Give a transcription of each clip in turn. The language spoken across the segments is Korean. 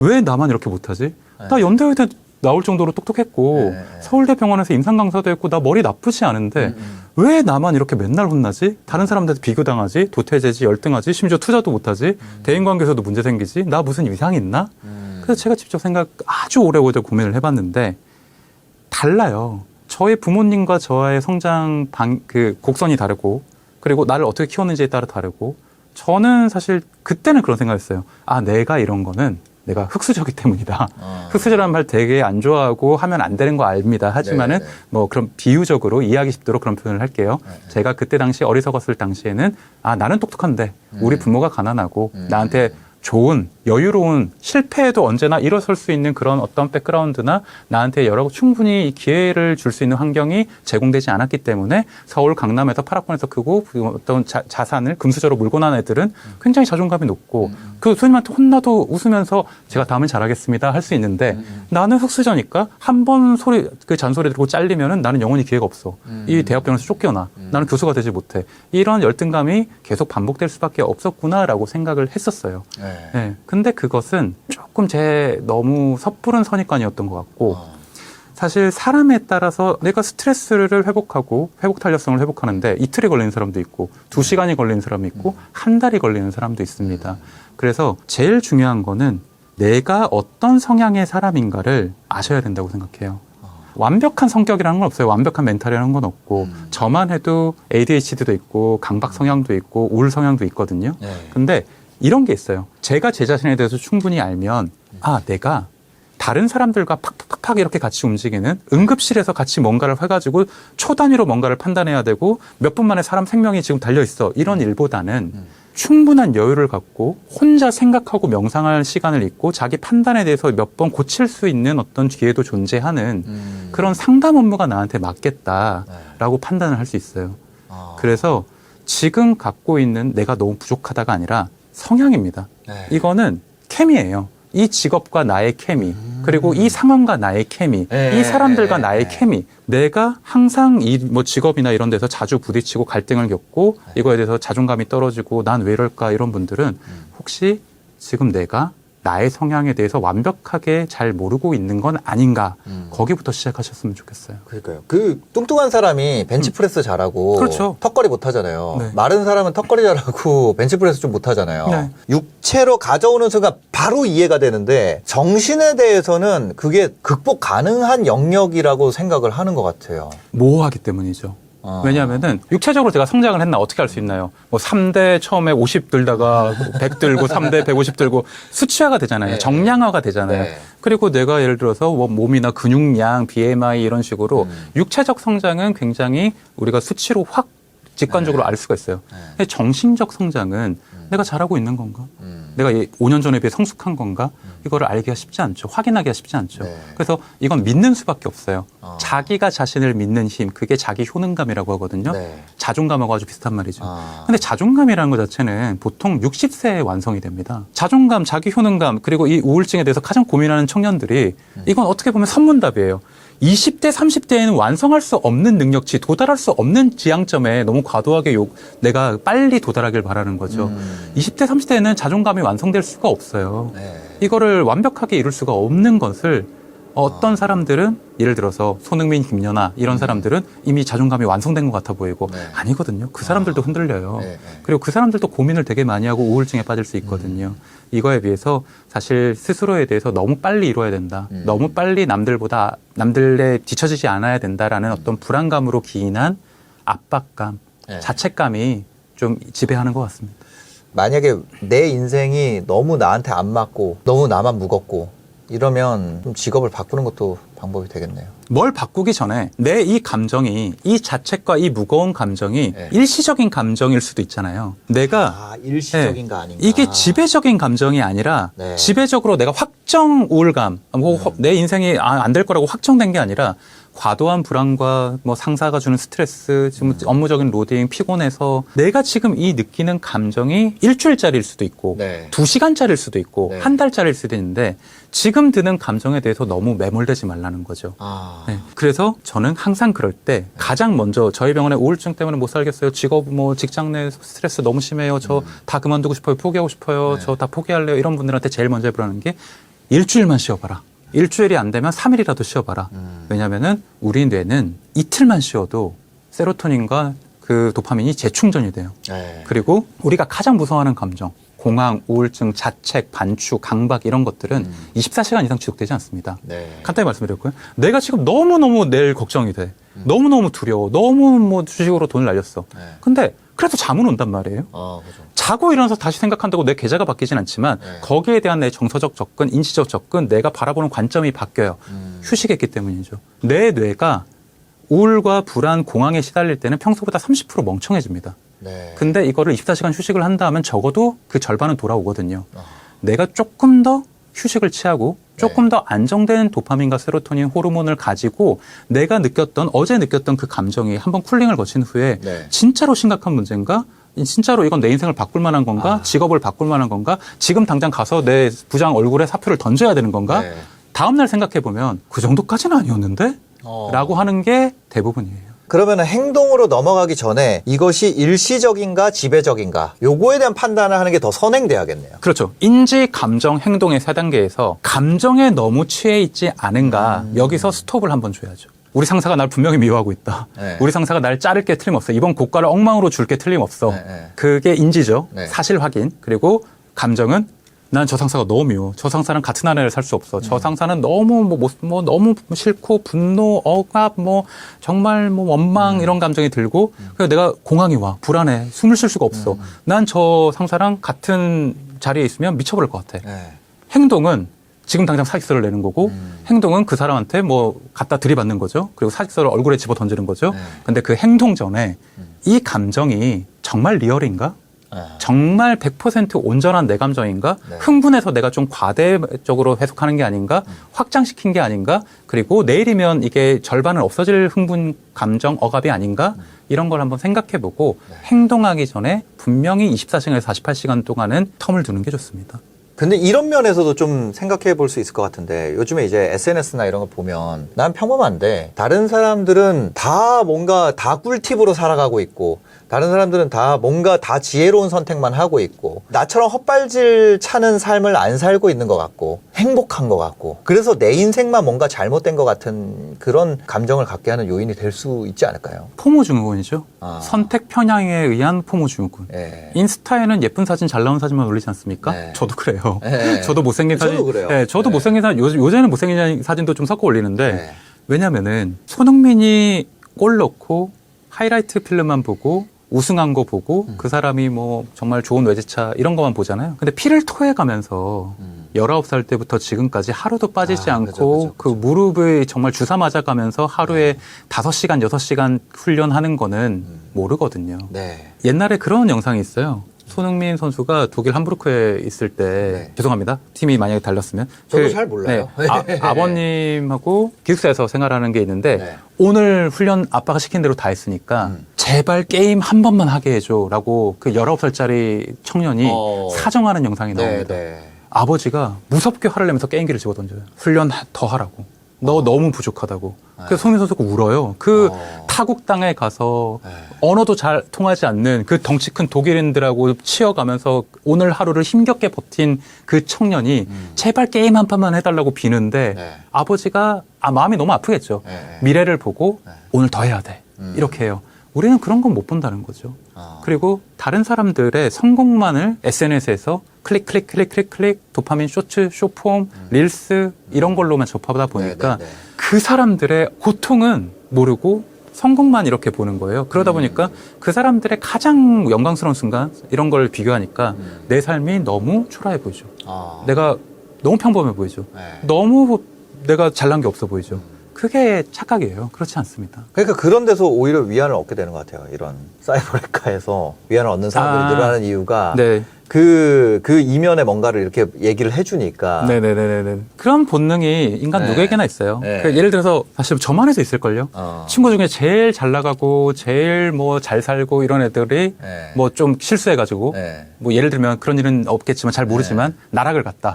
왜 나만 이렇게 못하지? 나 연대의대 나올 정도로 똑똑했고 서울대 병원에서 임상 강사도 했고 나 머리 나쁘지 않은데 왜 나만 이렇게 맨날 혼나지? 다른 사람들한테 비교당하지? 도태되지? 열등하지? 심지어 투자도 못하지? 대인관계에서도 문제 생기지? 나 무슨 이상이 있나? 그래서 제가 직접 아주 오래 고민을 해봤는데 달라요. 저의 부모님과 저의 성장 곡선이 다르고 그리고 나를 어떻게 키웠는지에 따라 다르고 저는 사실 그때는 그런 생각했어요. 아, 내가 이런 거는 내가 흙수저기 때문이다. 흙수저라는 말 되게 안 좋아하고 하면 안 되는 거 압니다. 하지만은 네네. 뭐 그런 비유적으로 이해하기 쉽도록 그런 표현을 할게요. 제가 그때 당시 어리석었을 당시에는 아, 나는 똑똑한데 우리 부모가 가난하고 나한테 좋은 여유로운 실패에도 언제나 일어설 수 있는 그런 어떤 백그라운드나 나한테 충분히 기회를 줄 수 있는 환경이 제공되지 않았기 때문에 서울 강남에서 8학번에서 크고 어떤 자산을 금수저로 몰고 난 애들은 굉장히 자존감이 높고 그 선생님한테 혼나도 웃으면서 제가 다음엔 잘하겠습니다 할 수 있는데 나는 흙수저니까 한 번 그 잔소리 들고 잘리면은 나는 영원히 기회가 없어. 이 대학병원에서 쫓겨나. 나는 교수가 되지 못해. 이런 열등감이 계속 반복될 수밖에 없었구나라고 생각을 했었어요. 네. 근데 그것은 조금 너무 섣부른 선입관이었던 것 같고 사실 사람에 따라서 내가 스트레스를 회복하고 회복 탄력성을 회복하는데 이틀이 걸리는 사람도 있고 2시간이 걸리는 사람이 있고 한 달이 걸리는 사람도 있습니다. 그래서 제일 중요한 거는 내가 어떤 성향의 사람인가를 아셔야 된다고 생각해요. 완벽한 성격이라는 건 없어요. 완벽한 멘탈이라는 건 없고 저만 해도 ADHD도 있고 강박 성향도 있고 우울 성향도 있거든요. 근데 이런 게 있어요. 제가 제 자신에 대해서 충분히 알면 아, 내가 다른 사람들과 팍팍팍 이렇게 같이 움직이는 응급실에서 같이 뭔가를 해가지고 초단위로 뭔가를 판단해야 되고 몇 분 만에 사람 생명이 지금 달려있어. 이런 일보다는 충분한 여유를 갖고 혼자 생각하고 명상할 시간을 있고 자기 판단에 대해서 몇 번 고칠 수 있는 어떤 기회도 존재하는 그런 상담 업무가 나한테 맞겠다라고 판단을 할 수 있어요. 그래서 지금 갖고 있는 내가 너무 부족하다가 아니라 성향입니다. 이거는 케미예요. 이 직업과 나의 케미, 그리고 이 상황과 나의 케미, 이 사람들과 나의 케미. 내가 항상 이 뭐 직업이나 이런 데서 자주 부딪히고 갈등을 겪고 이거에 대해서 자존감이 떨어지고 난 왜 이럴까 이런 분들은 혹시 지금 내가 나의 성향에 대해서 완벽하게 잘 모르고 있는 건 아닌가. 거기부터 시작하셨으면 좋겠어요. 그러니까요. 그 뚱뚱한 사람이 벤치프레스 잘하고 그렇죠. 턱걸이 못하잖아요. 네. 마른 사람은 턱걸이 잘하고 벤치프레스 좀 못하잖아요. 네. 육체로 가져오는 순간 바로 이해가 되는데 정신에 대해서는 그게 극복 가능한 영역이라고 생각을 하는 것 같아요. 모호하기 때문이죠. 왜냐하면은 육체적으로 제가 성장을 했나 어떻게 알 수 있나요? 뭐 3대 처음에 50 들다가 100 들고 3대 150 들고 수치화가 되잖아요. 정량화가 되잖아요. 그리고 내가 예를 들어서 뭐 몸이나 근육량, BMI 이런 식으로 육체적 성장은 굉장히 우리가 수치로 확 직관적으로 알 수가 있어요. 근데 정신적 성장은 내가 잘하고 있는 건가? 내가 5년 전에 비해 성숙한 건가? 이거를 알기가 쉽지 않죠. 확인하기가 쉽지 않죠. 그래서 이건 믿는 수밖에 없어요. 자기가 자신을 믿는 힘, 그게 자기 효능감이라고 하거든요. 자존감하고 아주 비슷한 말이죠. 근데 자존감이라는 것 자체는 보통 60세에 완성이 됩니다. 자존감, 자기 효능감, 그리고 이 우울증에 대해서 가장 고민하는 청년들이 이건 어떻게 보면 선문답이에요. 20대, 30대에는 완성할 수 없는 능력치, 도달할 수 없는 지향점에 너무 과도하게 내가 빨리 도달하길 바라는 거죠. 20대, 30대에는 자존감이 완성될 수가 없어요. 이거를 완벽하게 이룰 수가 없는 것을 어떤 사람들은 예를 들어서 손흥민, 김연아 이런 사람들은 이미 자존감이 완성된 것 같아 보이고 아니거든요. 그 사람들도 흔들려요. 그리고 그 사람들도 고민을 되게 많이 하고 우울증에 빠질 수 있거든요. 이거에 비해서 사실 스스로에 대해서 너무 빨리 이뤄야 된다. 너무 빨리 남들에 뒤처지지 않아야 된다라는 어떤 불안감으로 기인한 압박감, 자책감이 좀 지배하는 것 같습니다. 만약에 내 인생이 너무 나한테 안 맞고 너무 나만 무겁고 이러면 좀 직업을 바꾸는 것도 방법이 되겠네요. 뭘 바꾸기 전에 내 이 감정이 이 자책과 이 무거운 감정이 일시적인 감정일 수도 있잖아요. 내가 일시적인가 아닌가. 이게 지배적인 감정이 아니라 지배적으로 내가 확정 우울감, 내 인생이 안 될 거라고 확정된 게 아니라 과도한 불안과 뭐 상사가 주는 스트레스, 지금 업무적인 로딩, 피곤해서 내가 지금 이 느끼는 감정이 일주일짜리일 수도 있고 2시간짜리일 수도 있고 한 달짜리일 수도 있는데 지금 드는 감정에 대해서 너무 매몰되지 말라는 거죠. 그래서 저는 항상 그럴 때 가장 먼저 저희 병원에 우울증 때문에 못 살겠어요. 직장 내 스트레스 너무 심해요. 저 다 그만두고 싶어요. 포기하고 싶어요. 저 다 포기할래요. 이런 분들한테 제일 먼저 해보라는 게 일주일만 쉬어봐라. 일주일이 안 되면 3일이라도 쉬어봐라. 왜냐면은 우리 뇌는 이틀만 쉬어도 세로토닌과 그 도파민이 재충전이 돼요. 네. 그리고 우리가 가장 무서워하는 감정, 공황, 우울증, 자책, 반추, 강박 이런 것들은 24시간 이상 지속되지 않습니다. 네. 간단히 말씀드렸고요. 내가 지금 너무너무 내일 걱정이 돼. 너무너무 두려워. 너무 뭐 주식으로 돈을 날렸어. 네. 근데 그래도 잠은 온단 말이에요. 그죠. 자고 일어나서 다시 생각한다고 내 계좌가 바뀌진 않지만 네. 거기에 대한 내 정서적 접근, 인지적 접근, 내가 바라보는 관점이 바뀌어요. 휴식했기 때문이죠. 내 뇌가 우울과 불안, 공황에 시달릴 때는 평소보다 30% 멍청해집니다. 네. 근데 이거를 24시간 휴식을 한다 하면 적어도 그 절반은 돌아오거든요. 내가 조금 더 휴식을 취하고 조금 더 안정된 도파민과 세로토닌 호르몬을 가지고 내가 느꼈던 어제 느꼈던 그 감정이 한번 쿨링을 거친 후에 네. 진짜로 심각한 문제인가? 진짜로 이건 내 인생을 바꿀 만한 건가? 직업을 바꿀 만한 건가? 지금 당장 가서 내 부장 얼굴에 사표를 던져야 되는 건가? 네. 다음날 생각해보면 그 정도까지는 아니었는데? 라고 하는 게 대부분이에요. 그러면 행동으로 넘어가기 전에 이것이 일시적인가 지배적인가 요거에 대한 판단을 하는 게 더 선행돼야겠네요. 그렇죠. 인지, 감정, 행동의 3단계에서 감정에 너무 취해 있지 않은가 여기서 스톱을 한번 줘야죠. 우리 상사가 날 분명히 미워하고 있다. 네. 우리 상사가 날 자를 게 틀림없어. 이번 고가를 엉망으로 줄 게 틀림없어. 네. 그게 인지죠. 네. 사실 확인. 그리고 감정은 난 저 상사가 너무 미워. 저 상사랑 같은 하늘에 살 수 없어. 저 상사는 너무 너무 싫고 분노, 억압, 정말 원망 이런 감정이 들고 그래서 내가 공황이 와. 불안해. 숨을 쉴 수가 없어. 난 저 상사랑 같은 자리에 있으면 미쳐버릴 것 같아. 네. 행동은 지금 당장 사직서를 내는 거고 행동은 그 사람한테 갖다 들이받는 거죠. 그리고 사직서를 얼굴에 집어 던지는 거죠. 근데 그 행동 전에 이 감정이 정말 리얼인가? 정말 100% 온전한 내 감정인가? 네. 흥분해서 내가 좀 과대적으로 해석하는 게 아닌가? 확장시킨 게 아닌가? 그리고 내일이면 이게 절반은 없어질 흥분, 감정, 억압이 아닌가? 이런 걸 한번 생각해보고 행동하기 전에 분명히 24시간에서 48시간 동안은 텀을 두는 게 좋습니다. 근데 이런 면에서도 좀 생각해 볼 수 있을 것 같은데 요즘에 이제 SNS나 이런 거 보면 난 평범한데 다른 사람들은 다 뭔가 다 꿀팁으로 살아가고 있고 다른 사람들은 다 뭔가 다 지혜로운 선택만 하고 있고 나처럼 헛발질 차는 삶을 안 살고 있는 것 같고 행복한 것 같고 그래서 내 인생만 뭔가 잘못된 것 같은 그런 감정을 갖게 하는 요인이 될 수 있지 않을까요? 포모 증후군이죠. 선택 편향에 의한 포모 증후군. 네. 인스타에는 예쁜 사진, 잘 나온 사진만 올리지 않습니까? 네. 저도 그래요. 네. 저도 못생긴 사진. 저도 그래요. 네, 저도 네. 못생긴 사진, 요새는 못생긴 사진도 좀 섞어 올리는데 네. 왜냐면은 손흥민이 골 넣고 하이라이트 필름만 보고 우승한 거 보고 그 사람이 정말 좋은 외제차 이런 것만 보잖아요. 근데 피를 토해가면서 19살 때부터 지금까지 하루도 빠지지 않고 그 무릎을 정말 주사 맞아가면서 하루에 5시간, 6시간 훈련하는 거는 모르거든요. 네. 옛날에 그런 영상이 있어요. 손흥민 선수가 독일 함부르크에 있을 때 죄송합니다. 팀이 만약에 달렸으면 저도 잘 몰라요. 아버님하고 기숙사에서 생활하는 게 있는데 네. 오늘 훈련 아빠가 시킨 대로 다 했으니까 제발 게임 한 번만 하게 해줘라고 그 19살짜리 청년이 사정하는 영상이 나옵니다. 네. 아버지가 무섭게 화를 내면서 게임기를 집어던져요. 훈련 더 하라고. 너 너무 부족하다고. 그래서 손흥민 선수가 울어요. 그 타국 땅에 가서 언어도 잘 통하지 않는 그 덩치 큰 독일인들하고 치여가면서 오늘 하루를 힘겹게 버틴 그 청년이 제발 게임 한 판만 해달라고 비는데 아버지가 마음이 너무 아프겠죠. 미래를 보고 오늘 더 해야 돼. 이렇게 해요. 우리는 그런 건 못 본다는 거죠. 그리고 다른 사람들의 성공만을 SNS에서 클릭, 도파민 쇼츠, 쇼폼, 릴스 이런 걸로만 접하다 보니까 그 사람들의 고통은 모르고 성공만 이렇게 보는 거예요. 그러다 보니까 그 사람들의 가장 영광스러운 순간 이런 걸 비교하니까 내 삶이 너무 초라해 보이죠. 내가 너무 평범해 보이죠. 너무 내가 잘난 게 없어 보이죠. 그게 착각이에요. 그렇지 않습니다. 그러니까 그런 데서 오히려 위안을 얻게 되는 것 같아요. 이런 사이버레카에서 위안을 얻는 사람들이 늘어나는 이유가 네. 그 이면에 뭔가를 이렇게 얘기를 해주니까. 네네네네. 그런 본능이 인간 누구에게나 있어요. 네. 그러니까 예를 들어서 사실 저만 해서 있을걸요. 친구 중에 제일 잘 나가고 제일 잘 살고 이런 애들이 좀 실수해가지고 예를 들면 그런 일은 없겠지만 잘 모르지만 나락을 갔다.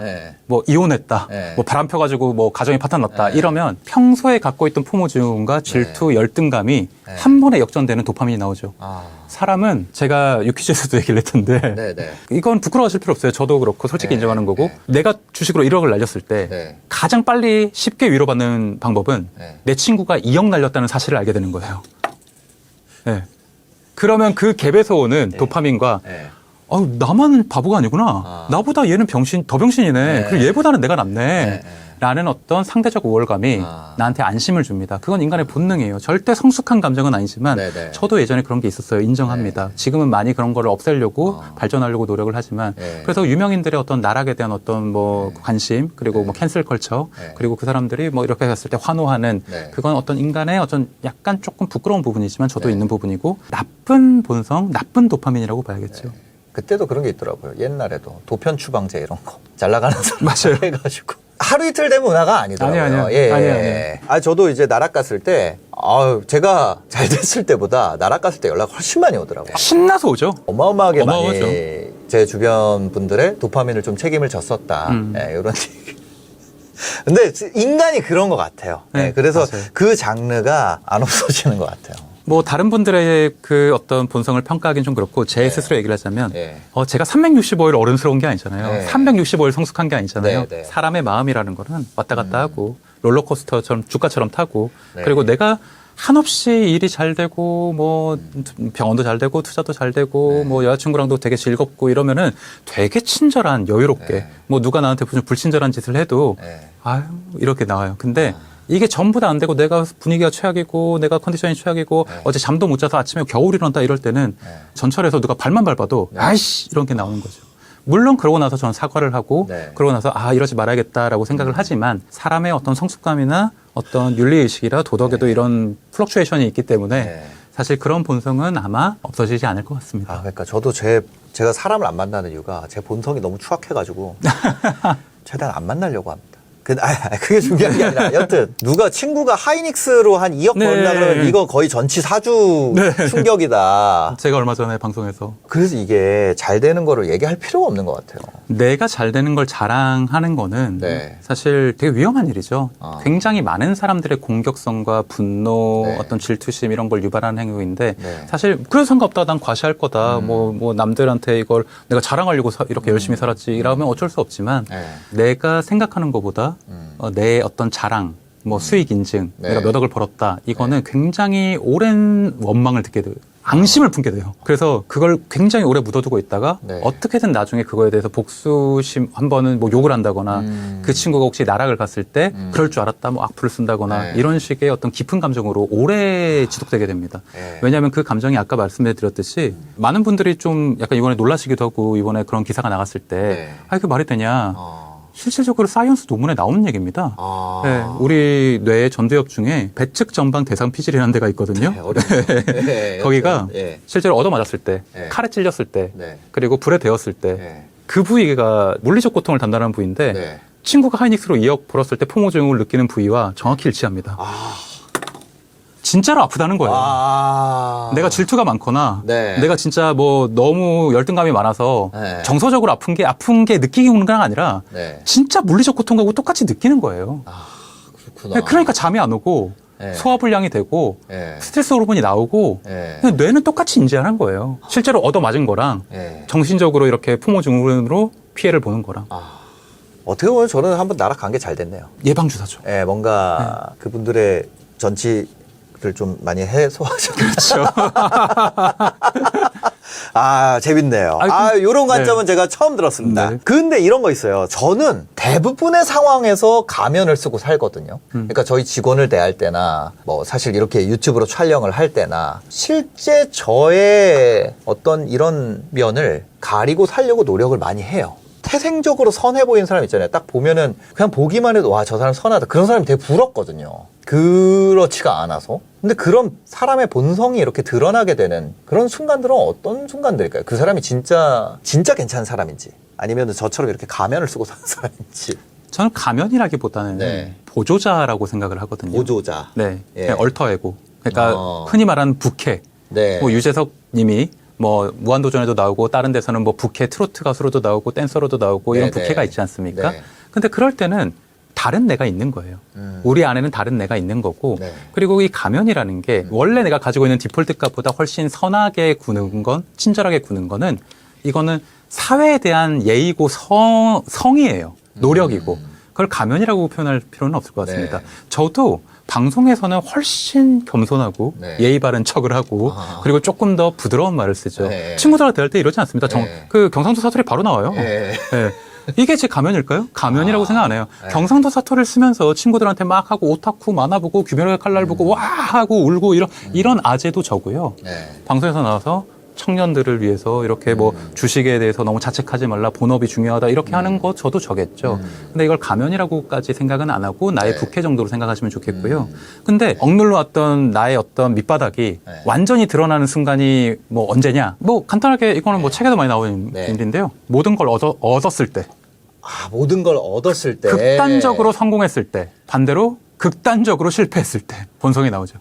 이혼했다. 바람 펴가지고 가정이 파탄 났다. 이러면 평소에 갖고 있던 포모 증후군과 질투, 열등감이 한 번에 역전되는 도파민이 나오죠. 사람은 제가 유퀴즈에서도 얘기를 했던데 네네. 이건 부끄러워하실 필요 없어요. 저도 그렇고 솔직히 네, 인정하는 거고 네. 내가 주식으로 1억을 날렸을 때 네. 가장 빨리 쉽게 위로받는 방법은 네. 내 친구가 2억 날렸다는 사실을 알게 되는 거예요. 네. 그러면 그 갭에서 오는 도파민과 네. 나만 바보가 아니구나. 아. 나보다 얘는 더 병신이네. 네. 그리고 얘보다는 내가 낫네. 네. 라는 어떤 상대적 우월감이 나한테 안심을 줍니다. 그건 인간의 본능이에요. 절대 성숙한 감정은 아니지만 네네. 저도 예전에 그런 게 있었어요. 인정합니다. 지금은 많이 그런 거를 없애려고 발전하려고 노력을 하지만 네. 그래서 유명인들의 어떤 나락에 대한 어떤 뭐 관심 그리고 뭐 캔슬 컬처 네. 그리고 그 사람들이 뭐 이렇게 했을 때 환호하는 네. 그건 어떤 인간의 어떤 약간 조금 부끄러운 부분이지만 저도 네. 있는 부분이고 나쁜 본성, 나쁜 도파민이라고 봐야겠죠. 그때도 그런 게 있더라고요. 옛날에도 도편 추방제 이런 거 잘 나가는 사람 맞아요. 해가지고 하루 이틀 된 문화가 아니더라고요. 아니요. 예. 아니요. 저도 이제 나락 갔을 때 제가 잘 됐을 때보다 나락 갔을 때 연락 훨씬 많이 오더라고요. 신나서 오죠. 어마어마하게 어마어마하죠. 많이 제 주변 분들의 도파민을 좀 책임을 졌었다. 예, 이런 얘기. 근데 인간이 그런 것 같아요. 네, 예, 그래서 맞아요. 그 장르가 안 없어지는 것 같아요. 뭐 다른 분들의 그 어떤 본성을 평가하기는 좀 그렇고 제 스스로 얘기를 하자면 네. 제가 365일 어른스러운 게 아니잖아요. 네. 365일 성숙한 게 아니잖아요. 네, 네. 사람의 마음이라는 거는 왔다 갔다 하고 롤러코스터처럼 주가처럼 타고 네. 그리고 내가 한없이 일이 잘 되고 뭐 병원도 잘 되고 투자도 잘 되고 뭐 여자친구랑도 되게 즐겁고 이러면은 되게 친절한 여유롭게 네. 뭐 누가 나한테 무슨 불친절한 짓을 해도 네. 아유 이렇게 나와요. 근데 이게 전부 다 안 되고 내가 분위기가 최악이고 내가 컨디션이 최악이고 어제 잠도 못 자서 아침에 겨울 일어났다 이럴 때는 전철에서 누가 발만 밟아도 아이씨 이런 게 나오는 거죠. 물론 그러고 나서 저는 사과를 하고 네. 그러고 나서 이러지 말아야겠다라고 생각을 하지만 사람의 어떤 성숙감이나 어떤 윤리의식이라 도덕에도 이런 플럭추에이션이 있기 때문에 네. 사실 그런 본성은 아마 없어지지 않을 것 같습니다. 그러니까 저도 제가 사람을 안 만나는 이유가 제 본성이 너무 추악해가지고 최대한 안 만나려고 합니다. 그게 중요한 게 아니라 여튼 누가 친구가 하이닉스로 한 2억 네. 벌나 그러면 이거 거의 전치 사주 충격이다. 제가 얼마 전에 방송에서 그래서 이게 잘 되는 거를 얘기할 필요가 없는 것 같아요. 내가 잘 되는 걸 자랑하는 거는 네. 사실 되게 위험한 일이죠. 아. 굉장히 많은 사람들의 공격성과 분노, 네. 어떤 질투심 이런 걸 유발하는 행위인데 네. 사실 그래도 상관없다. 난 과시할 거다. 뭐 남들한테 이걸 내가 자랑하려고 이렇게 열심히 살았지. 이러면 어쩔 수 없지만 네. 내가 생각하는 것보다 내 어떤 자랑, 뭐 수익 인증, 네. 내가 몇 억을 벌었다. 이거는 굉장히 오랜 원망을 듣게 돼요. 앙심을 품게 돼요. 그래서 그걸 굉장히 오래 묻어두고 있다가 네. 어떻게든 나중에 그거에 대해서 복수심 한 번은 뭐 욕을 한다거나 그 친구가 혹시 나락을 갔을 때 그럴 줄 알았다 뭐 악플을 쓴다거나 네. 이런 식의 어떤 깊은 감정으로 오래 지속되게 됩니다. 네. 왜냐하면 그 감정이 아까 말씀드렸듯이 많은 분들이 좀 약간 이번에 놀라시기도 하고 이번에 그런 기사가 나갔을 때 네. 그게 말이 되냐. 어. 실질적으로 사이언스 논문에 나오는 얘기입니다. 아. 네, 우리 뇌의 전두엽 중에 배측 전방 대상 피질이라는 데가 있거든요. 네, 어렵네요. 네, 거기가 예. 실제로 얻어맞았을 때, 네. 칼에 찔렸을 때, 네. 그리고 불에 데웠을 때, 네. 그 부위가 물리적 고통을 담당하는 부위인데 네. 친구가 하이닉스로 2억 벌었을 때 포모증을 느끼는 부위와 정확히 일치합니다. 진짜로 아프다는 거예요. 내가 질투가 많거나 네. 내가 진짜 뭐 너무 열등감이 많아서 네. 정서적으로 아픈 게 느끼기 오는 건 아니라 네. 진짜 물리적 고통하고 똑같이 느끼는 거예요. 그렇구나. 그러니까 잠이 안 오고 네. 소화불량이 되고 네. 스트레스 호르몬이 나오고 네. 그냥 뇌는 똑같이 인지하는 거예요. 실제로 얻어맞은 거랑 네. 정신적으로 이렇게 포모 증후군으로 피해를 보는 거랑 어떻게 보면 저는 한번 나락 간 게 잘 됐네요. 예방주사죠. 예, 뭔가 그분들의 전치를 좀 많이 해소하죠. 그렇죠. 재밌네요. 요런 관점은 제가 처음 들었습니다. 네. 근데 이런 거 있어요. 저는 대부분의 상황에서 가면을 쓰고 살거든요. 그러니까 저희 직원을 대할 때나 뭐 사실 이렇게 유튜브로 촬영을 할 때나 실제 저의 어떤 이런 면을 가리고 살려고 노력을 많이 해요. 태생적으로 선해 보이는 사람 있잖아요. 딱 보면은 그냥 보기만 해도 와, 저 사람 선하다. 그런 사람이 되게 부럽거든요. 그렇지가 않아서. 근데 그런 사람의 본성이 이렇게 드러나게 되는 그런 순간들은 어떤 순간들일까요? 그 사람이 진짜 괜찮은 사람인지 아니면 저처럼 이렇게 가면을 쓰고 사는 사람인지. 저는 가면이라기보다는 네. 보조자라고 생각을 하거든요. 보조자. 네, 예. 그냥 얼터에고. 그러니까 흔히 말하는 부캐. 네. 뭐 유재석 님이 뭐 무한도전에도 나오고 다른 데서는 뭐 부캐 트로트 가수로도 나오고 댄서로도 나오고 이런 네, 부캐가 네. 있지 않습니까? 네. 근데 그럴 때는 다른 내가 있는 거예요. 우리 안에는 다른 내가 있는 거고 네. 그리고 이 가면이라는 게 원래 내가 가지고 있는 디폴트 값보다 훨씬 선하게 구는 건 친절하게 구는 거는 이거는 사회에 대한 예의고 성이에요. 노력이고 그걸 가면이라고 표현할 필요는 없을 것 같습니다. 네. 저도 방송에서는 훨씬 겸손하고 네. 예의 바른 척을 하고 그리고 조금 더 부드러운 말을 쓰죠. 네. 친구들하고 대할 때 이러지 않습니다. 네. 그 경상도 사투리 바로 나와요. 네. 네. 이게 제 가면일까요? 가면이라고 생각 안 해요. 네. 경상도 사투리를 쓰면서 친구들한테 막 하고 오타쿠 만화 보고 규명의 칼날 보고 와 하고 울고 이런 아재도 저고요. 네. 방송에서 나와서 청년들을 위해서 이렇게 뭐 주식에 대해서 너무 자책하지 말라, 본업이 중요하다 이렇게 하는 거 저도 저겠죠. 근데 이걸 가면이라고까지 생각은 안 하고 나의 네. 부캐 정도로 생각하시면 좋겠고요. 근데 억눌러 왔던 나의 어떤 밑바닥이 네. 완전히 드러나는 순간이 뭐 언제냐? 뭐 간단하게 이거는 뭐 책에도 많이 나오는 네. 일인데요. 모든 걸 얻었을 때, 아, 모든 걸 얻었을 때. 극단적으로 성공했을 때, 반대로 극단적으로 실패했을 때 본성이 나오죠.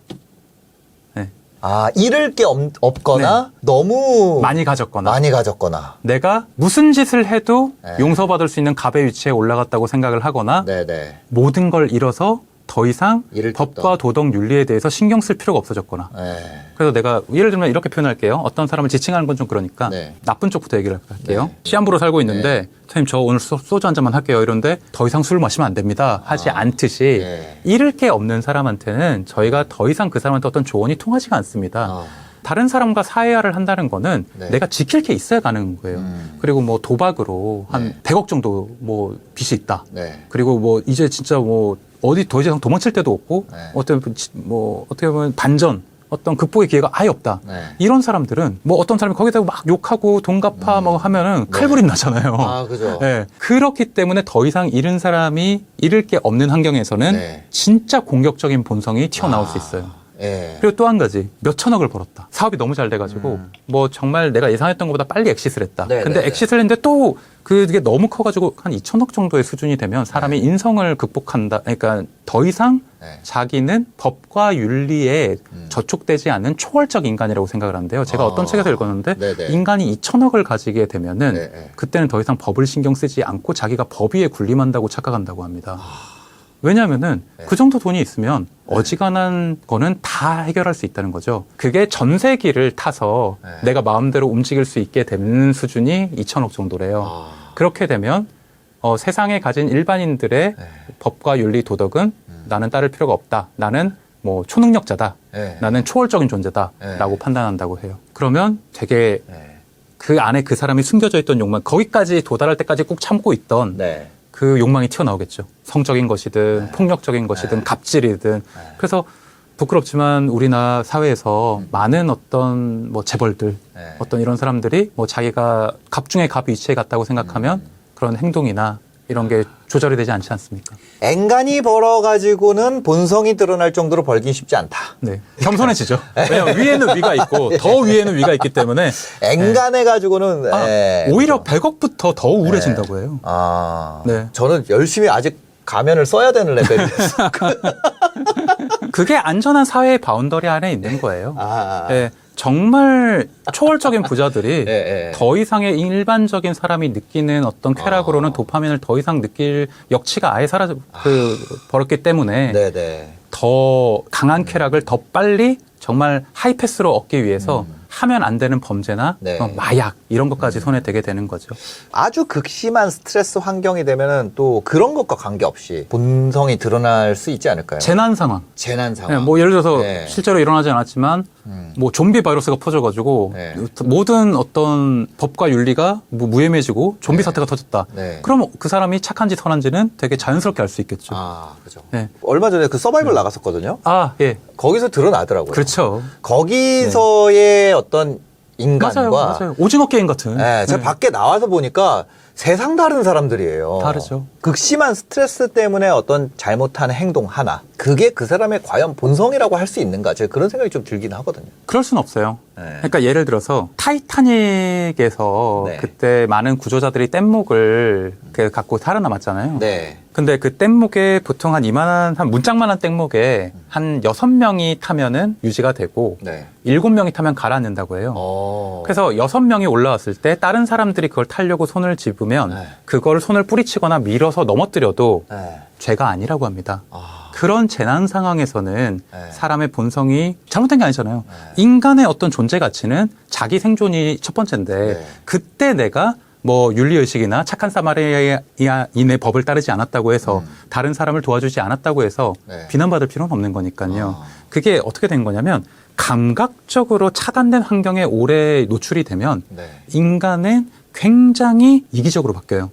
네. 아, 잃을 게 없거나 너무 많이 가졌거나 많이 가졌거나. 내가 무슨 짓을 해도 네. 용서받을 수 있는 갑의 위치에 올라갔다고 생각을 하거나 네네. 모든 걸 잃어서 더 이상 잃을 게 법과 없다. 도덕 윤리에 대해서 신경 쓸 필요가 없어졌거나 네. 그래서 내가 예를 들면 이렇게 표현할게요. 어떤 사람을 지칭하는 건 좀 그러니까 네. 나쁜 쪽부터 얘기를 할게요. 네. 시한부로 살고 있는데 선생님 저 오늘 소주 한 잔만 할게요. 이런데 더 이상 술을 마시면 안 됩니다. 하지 않듯이 네. 잃을 게 없는 사람한테는 저희가 더 이상 그 사람한테 어떤 조언이 통하지가 않습니다. 아. 다른 사람과 사회화를 한다는 거는 네. 내가 지킬 게 있어야 가는 거예요. 그리고 뭐 도박으로 한 네. 100억 정도 뭐 빚이 있다. 네. 그리고 뭐 이제 진짜 뭐 어디 더 이상 도망칠 데도 없고 네. 어떻게 보면 반전 어떤 극복의 기회가 아예 없다. 네. 이런 사람들은 뭐 어떤 사람이 거기다 막 욕하고 돈 갚아 뭐 하면은 칼부림 나잖아요. 아, 그죠. 네. 그렇기 때문에 더 이상 잃은 사람이 잃을 게 없는 환경에서는 네. 진짜 공격적인 본성이 튀어나올 수 있어요. 예. 그리고 또 한 가지 몇 천억을 벌었다. 사업이 너무 잘 돼가지고 뭐 정말 내가 예상했던 것보다 빨리 엑시트를 했다. 네, 근데 네, 엑시트를 했는데 또 그게 너무 커가지고 한 2천억 정도의 수준이 되면 사람이 인성을 극복한다. 그러니까 더 이상 네. 자기는 법과 윤리에 저촉되지 않는 초월적 인간이라고 생각을 하는데요. 제가 어떤 책에서 읽었는데 네네. 인간이 2천억을 가지게 되면은 네네. 그때는 더 이상 법을 신경 쓰지 않고 자기가 법 위에 군림한다고 착각한다고 합니다. 왜냐하면은 그 정도 돈이 있으면 어지간한 거는 다 해결할 수 있다는 거죠. 그게 전세기를 타서 네. 내가 마음대로 움직일 수 있게 되는 수준이 2천억 정도래요. 그렇게 되면 세상에 가진 일반인들의 법과 윤리 도덕은 나는 따를 필요가 없다. 나는 뭐 초능력자다. 네. 나는 초월적인 존재다라고 판단한다고 해요. 그러면 되게 네. 그 안에 그 사람이 숨겨져 있던 욕망, 거기까지 도달할 때까지 꼭 참고 있던 네. 그 욕망이 튀어나오겠죠. 성적인 것이든 폭력적인 것이든 갑질이든. 그래서 부끄럽지만 우리나라 사회에서 많은 어떤 뭐 재벌들, 네. 어떤 이런 사람들이 뭐 자기가 갑 중에 갑 위치에 갔다고 생각하면 그런 행동이나 이런 게 조절이 되지 않지 않습니까? 앵간히 벌어가지고는 본성이 드러날 정도로 벌긴 쉽지 않다. 네. 겸손해지죠. 왜냐하면 위에는 위가 있고 더 위에는 위가 있기 때문에 앵간해가지고는 오히려 100억부터 더 우울해진다고 해요. 아, 네. 저는 열심히 아직 가면을 써야 되는 레벨이에요. 그게 안전한 사회의 바운더리 안에 있는 거예요. 아. 예, 정말 초월적인 부자들이 예, 예. 더 이상의 일반적인 사람이 느끼는 어떤 쾌락으로는 도파민을 더 이상 느낄 역치가 아예 버렸기 때문에 네네. 더 강한 쾌락을 더 빨리 정말 하이패스로 얻기 위해서 하면 안 되는 범죄나 네. 마약 이런 것까지 손에 대게 되는 거죠. 아주 극심한 스트레스 환경이 되면은 또 그런 것과 관계없이 본성이 드러날 수 있지 않을까요? 재난 상황. 재난 상황. 네, 뭐 예를 들어서 네. 실제로 일어나지 않았지만 뭐 좀비 바이러스가 퍼져가지고 네. 모든 어떤 법과 윤리가 무해해지고 좀비 사태가 터졌다. 네. 그럼 그 사람이 착한지 선한지는 되게 자연스럽게 알 수 있겠죠. 아, 그죠. 네. 얼마 전에 그 서바이벌 나갔었거든요. 아, 예. 거기서 드러나더라고요. 그렇죠. 거기서의 어떤 인간과 맞아요. 오징어 게임 같은. 네, 제가 네. 밖에 나와서 보니까 세상 다른 사람들이에요. 다르죠. 극심한 스트레스 때문에 어떤 잘못한 행동 하나, 그게 그 사람의 과연 본성이라고 할 수 있는가? 제가 그런 생각이 좀 들긴 하거든요. 그럴 수는 없어요. 네. 그러니까 예를 들어서 타이타닉에서 네. 그때 많은 구조자들이 뗏목을 갖고 살아남았잖아요. 네. 근데 그 뗏목에 보통 한 문짝만한 뗏목에 한 6명이 타면은 유지가 되고 네. 7명이 타면 가라앉는다고 해요. 그래서 6명이 올라왔을 때 다른 사람들이 그걸 타려고 손을 집으면 네. 그걸 손을 뿌리치거나 밀어서 쳐서 넘어뜨려도 네. 죄가 아니라고 합니다. 아. 그런 재난 상황에서는 네. 사람의 본성이 잘못된 게 아니잖아요. 네. 인간의 어떤 존재 가치는 자기 생존이 첫 번째인데 네. 그때 내가 뭐 윤리의식이나 착한 사마리아인의 법을 따르지 않았다고 해서 다른 사람을 도와주지 않았다고 해서 네. 비난받을 필요는 없는 거니까요. 아. 그게 어떻게 된 거냐면 감각적으로 차단된 환경에 오래 노출이 되면 네. 인간은 굉장히 이기적으로 바뀌어요.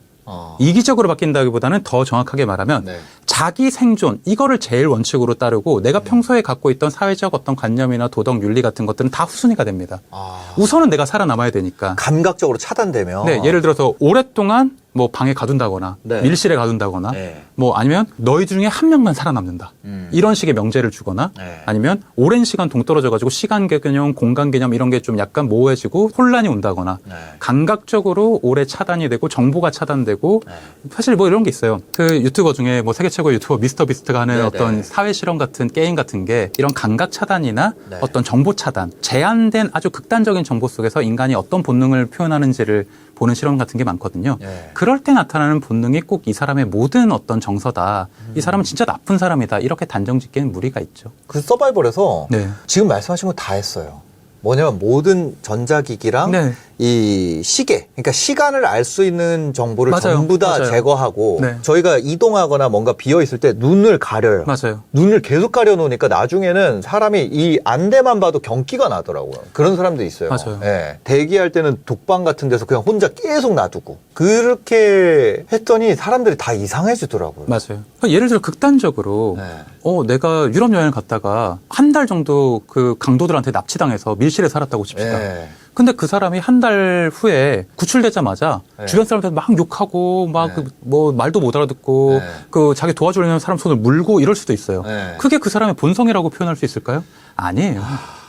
이기적으로 바뀐다기보다는 더 정확하게 말하면 네. 자기 생존 이거를 제일 원칙으로 따르고 내가 평소에 갖고 있던 사회적 어떤 관념이나 도덕 윤리 같은 것들은 다 후순위가 됩니다. 아. 우선은 내가 살아남아야 되니까. 감각적으로 차단되면 네, 예를 들어서 오랫동안 뭐 방에 가둔다거나 네. 밀실에 가둔다거나 네. 뭐 아니면 너희 중에 한 명만 살아남는다. 이런 식의 명제를 주거나 네. 아니면 오랜 시간 동떨어져 가지고 시간 개념, 공간 개념 이런 게 좀 약간 모호해지고 혼란이 온다거나 네. 감각적으로 오래 차단이 되고 정보가 차단되고 네. 사실 뭐 이런 게 있어요. 그 유튜버 중에 뭐 세계 최고의 유튜버 미스터 비스트가 하는 네, 어떤 네. 사회 실험 같은 게임 같은 게 이런 감각 차단이나 네. 어떤 정보 차단, 제한된 아주 극단적인 정보 속에서 인간이 어떤 본능을 표현하는지를 보는 실험 같은 게 많거든요. 네. 그럴 때 나타나는 본능이 꼭 이 사람의 모든 어떤 정서다. 이 사람은 진짜 나쁜 사람이다. 이렇게 단정짓기는 무리가 있죠. 그 서바이벌에서 네. 지금 말씀하신 거 다 했어요. 뭐냐면 모든 전자기기랑 네. 이 시계, 그러니까 시간을 알 수 있는 정보를 맞아요. 전부 다 맞아요. 제거하고 네. 저희가 이동하거나 뭔가 비어 있을 때 눈을 가려요. 맞아요. 눈을 계속 가려 놓으니까 나중에는 사람이 이 안대만 봐도 경기가 나더라고요. 그런 사람도 있어요. 맞아요. 예. 대기할 때는 독방 같은 데서 그냥 혼자 계속 놔두고 그렇게 했더니 사람들이 다 이상해지더라고요. 맞아요. 그러니까 예를 들어 극단적으로 네. 내가 유럽 여행을 갔다가 한 달 정도 그 강도들한테 납치당해서 밀실에 살았다고 칩시다. 예. 근데 그 사람이 한 달 후에 구출되자마자 네. 주변 사람들 막 욕하고 막 네. 뭐 말도 못 알아듣고 네. 그 자기 도와주려는 사람 손을 물고 이럴 수도 있어요. 네. 그게 그 사람의 본성이라고 표현할 수 있을까요? 아니에요.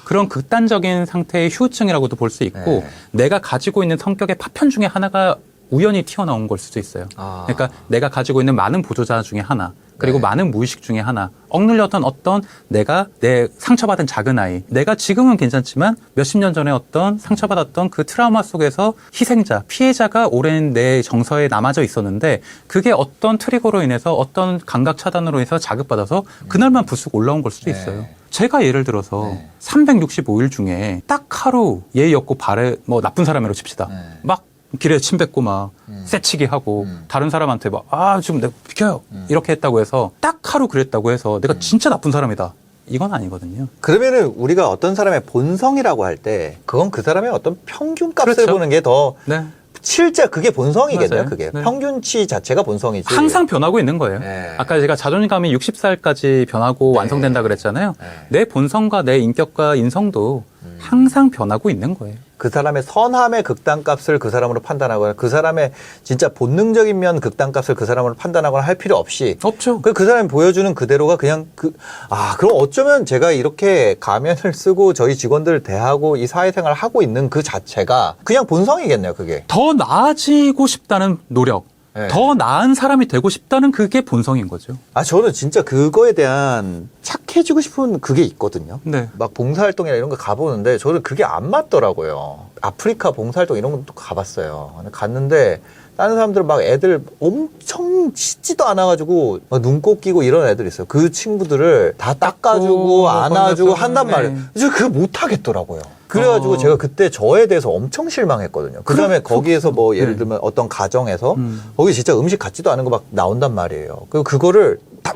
그런 극단적인 상태의 후유증이라고도 볼 수 있고 네. 내가 가지고 있는 성격의 파편 중에 하나가 우연히 튀어나온 걸 수도 있어요. 아. 그러니까 내가 가지고 있는 많은 보조자 중에 하나, 그리고 네. 많은 무의식 중에 하나, 억눌렸던 어떤 내가 내 상처받은 작은 아이, 내가 지금은 괜찮지만 몇십 년 전에 어떤 상처받았던 그 트라우마 속에서 희생자, 피해자가 오랜 내 정서에 남아져 있었는데 그게 어떤 트리거로 인해서 어떤 감각 차단으로 인해서 자극받아서 그날만 부수고 올라온 걸 수도 네. 있어요. 제가 예를 들어서 네. 365일 중에 딱 하루 예의 없고 발에 뭐 나쁜 사람이라고 칩시다. 네. 막 길에 침 뱉고 막 새치기 하고 다른 사람한테 막 지금 내가 비켜요 이렇게 했다고 해서 딱 하루 그랬다고 해서 내가 진짜 나쁜 사람이다 이건 아니거든요. 그러면은 우리가 어떤 사람의 본성이라고 할 때 그건 그 사람의 어떤 평균값을 그렇죠. 보는 게 더 네. 실제 그게 본성이겠네요. 맞아요. 그게 네. 평균치 자체가 본성이지. 항상 변하고 있는 거예요. 네. 아까 제가 자존감이 60살까지 변하고 네. 완성된다 그랬잖아요. 네. 내 본성과 내 인격과 인성도 항상 변하고 있는 거예요. 그 사람의 선함의 극단값을 그 사람으로 판단하거나 그 사람의 진짜 본능적인 면 극단값을 그 사람으로 판단하거나 할 필요 없이 없죠. 그 사람이 보여주는 그대로가 그냥 그럼 어쩌면 제가 이렇게 가면을 쓰고 저희 직원들 대하고 이 사회생활을 하고 있는 그 자체가 그냥 본성이겠네요, 그게. 더 나아지고 싶다는 노력, 네. 더 나은 사람이 되고 싶다는 그게 본성인 거죠. 저는 진짜 그거에 대한 착해지고 싶은 그게 있거든요. 네. 막 봉사활동이나 이런 거 가보는데 저는 그게 안 맞더라고요. 아프리카 봉사활동 이런 것도 가봤어요. 근데 갔는데 다른 사람들은 막 애들 엄청 씻지도 않아가지고 막 눈곱 끼고 이런 애들 있어요. 그 친구들을 다 닦아주고 뭐 안아주고 한단 네. 말이에요. 저 그거 못하겠더라고요. 그래가지고 제가 그때 저에 대해서 엄청 실망했거든요. 그 다음에 거기에서 뭐 예를 네. 들면 어떤 가정에서 거기 진짜 음식 같지도 않은 거 막 나온단 말이에요. 그리고 그거를 다,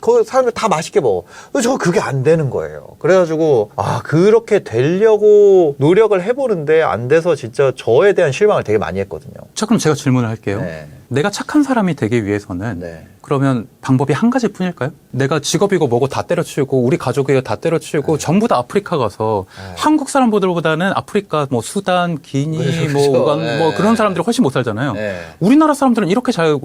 그 사람들 다 맛있게 먹어. 저 그게 안 되는 거예요. 그래가지고, 그렇게 되려고 노력을 해보는데 안 돼서 진짜 저에 대한 실망을 되게 많이 했거든요. 자, 그럼 제가 질문을 할게요. 네. 내가 착한 사람이 되기 위해서는 네. 그러면 방법이 한 가지 뿐일까요? 내가 직업이고 뭐고 다 때려치우고 우리 가족이고 다 때려치우고 전부 다 아프리카 가서 한국 사람들보다는 아프리카 뭐 수단, 기니, 그렇죠, 뭐 그렇죠. 우간 뭐 네. 그런 사람들이 훨씬 못 살잖아요. 네. 우리나라 사람들은 이렇게 잘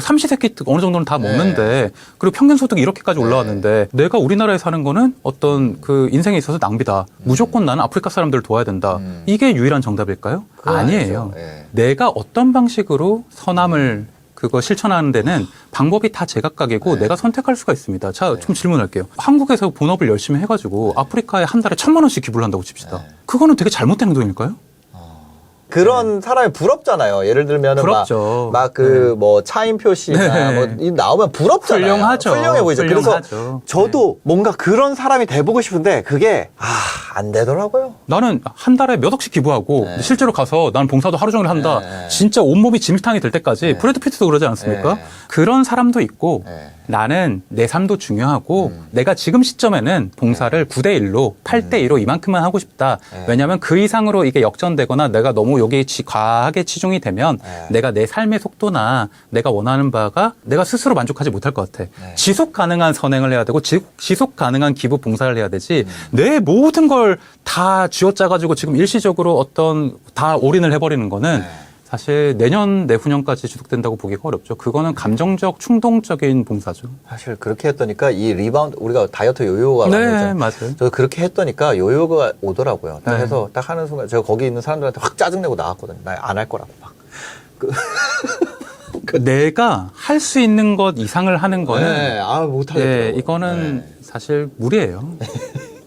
삼시세끼 어느 정도는 다 먹는데 그리고 평균 소득이 이렇게까지 올라왔는데 내가 우리나라에 사는 거는 어떤 그 인생에 있어서 낭비다. 무조건 나는 아프리카 사람들을 도와야 된다. 이게 유일한 정답일까요? 그건 아니에요. 아니죠. 네. 내가 어떤 방식으로 선함을 그거 실천하는 데는 방법이 다 제각각이고 내가 선택할 수가 있습니다. 자, 좀 질문할게요. 한국에서 본업을 열심히 해가지고 아프리카에 한 달에 1,000만 원씩 기부를 한다고 칩시다. 그거는 되게 잘못된 행동일까요? 그런 사람이 부럽잖아요. 예를 들면 부럽죠. 막 그 뭐 차인표 씨나 네. 뭐 나오면 부럽잖아요. 훌륭하죠. 훌륭해 보이죠. 훌륭하죠. 그래서 저도 뭔가 그런 사람이 돼보고 싶은데 그게 안 되더라고요. 나는 한 달에 몇 억씩 기부하고 네. 실제로 가서 나는 봉사도 하루 종일 한다. 네. 진짜 온몸이 진흙탕이 될 때까지 브래드 피트도 그러지 않습니까? 네. 그런 사람도 있고 네. 나는 내 삶도 중요하고 내가 지금 시점에는 봉사를 9대 1로 8대 2로 이만큼만 하고 싶다. 네. 왜냐하면 그 이상으로 이게 역전되거나 내가 너무 여기에 과하게 치중이 되면 네. 내가 내 삶의 속도나 내가 원하는 바가 내가 스스로 만족하지 못할 것 같아. 네. 지속 가능한 선행을 해야 되고 지속 가능한 기부 봉사를 해야 되지 내 모든 걸 다 쥐어짜가지고 지금 일시적으로 다 올인을 해버리는 거는 네. 사실 내년 내후년까지 지속된다고 보기가 어렵죠. 그거는 감정적 충동적인 봉사죠. 사실 그렇게 했더니까 이 리바운드 우리가 다이어트 요요가 많이 네, 오잖아요. 맞아요. 저 그렇게 했더니까 요요가 오더라고요. 딱 네. 해서 딱 하는 순간 제가 거기 있는 사람들한테 확 짜증내고 나왔거든요. 나 안 할 거라고 막. 내가 할 수 있는 것 이상을 하는 거는 네, 못하겠더라고요. 이거는 사실 무리예요.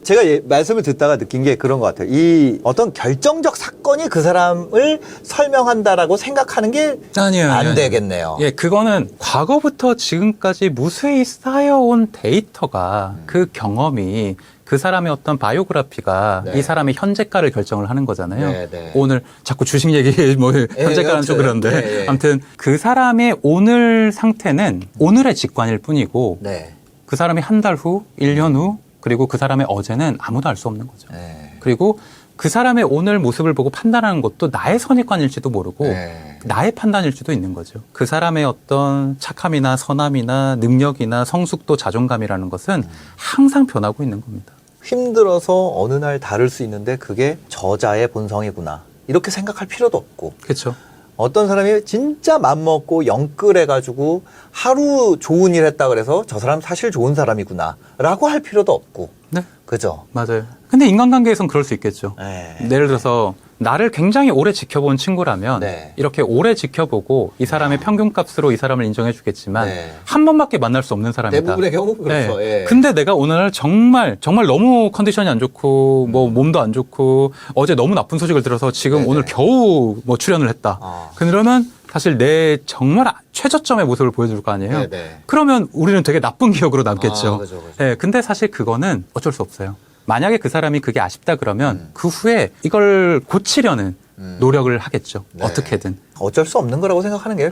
제가 말씀을 듣다가 느낀 게 그런 것 같아요. 이 어떤 결정적 사건이 그 사람을 설명한다라고 생각하는 게 아니에요. 안 되겠네요. 예, 그거는 과거부터 지금까지 무수히 쌓여온 데이터가 그 경험이 그 사람의 어떤 바이오그래피가 네. 이 사람의 현재가를 결정을 하는 거잖아요. 네, 네. 오늘 자꾸 주식 얘기 뭐 현재가는 좀 그런데 네, 네. 아무튼 그 사람의 오늘 상태는 오늘의 직관일 뿐이고 네. 그 사람이 한 달 후, 1년 후 그리고 그 사람의 어제는 아무도 알 수 없는 거죠. 네. 그리고 그 사람의 오늘 모습을 보고 판단하는 것도 나의 선입관일지도 모르고 네. 나의 판단일지도 있는 거죠. 그 사람의 어떤 착함이나 선함이나 능력이나 성숙도 자존감이라는 것은 항상 변하고 있는 겁니다. 힘들어서 어느 날 다를 수 있는데 그게 저자의 본성이구나. 이렇게 생각할 필요도 없고 그렇죠. 어떤 사람이 진짜 맘먹고 영끌해가지고 하루 좋은 일 했다 그래서 저 사람 사실 좋은 사람이구나 라고 할 필요도 없고 네, 그죠? 맞아요. 근데 인간관계에선 그럴 수 있겠죠. 네. 예를 들어서 나를 굉장히 오래 지켜본 친구라면 네. 이렇게 오래 지켜보고 이 사람의 평균값으로 이 사람을 인정해 주겠지만 네. 한 번밖에 만날 수 없는 사람이다. 대부분의 경우 그렇죠. 네. 예. 근데 내가 오늘 정말 너무 컨디션이 안 좋고 뭐 몸도 안 좋고 어제 너무 나쁜 소식을 들어서 지금 네네. 오늘 겨우 뭐 출연을 했다. 그러면 사실 내 정말 최저점의 모습을 보여줄 거 아니에요. 네네. 그러면 우리는 되게 나쁜 기억으로 남겠죠. 그죠, 그죠. 네, 근데 사실 그거는 어쩔 수 없어요. 만약에 그 사람이 그게 아쉽다 그러면 그 후에 이걸 고치려는 노력을 하겠죠. 네. 어떻게든. 어쩔 수 없는 거라고 생각하는 게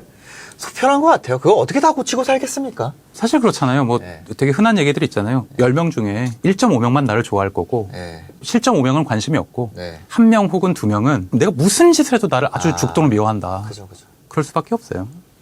속편한 것 같아요. 그거 어떻게 다 고치고 살겠습니까? 사실 그렇잖아요. 뭐 네. 되게 흔한 얘기들이 있잖아요. 10명 중에 1.5명만 나를 좋아할 거고 네. 7.5명은 관심이 없고 네. 1명 혹은 2명은 내가 무슨 짓을 해도 나를 아주 죽도록 미워한다. 그죠, 그죠. 그럴 수밖에 없어요.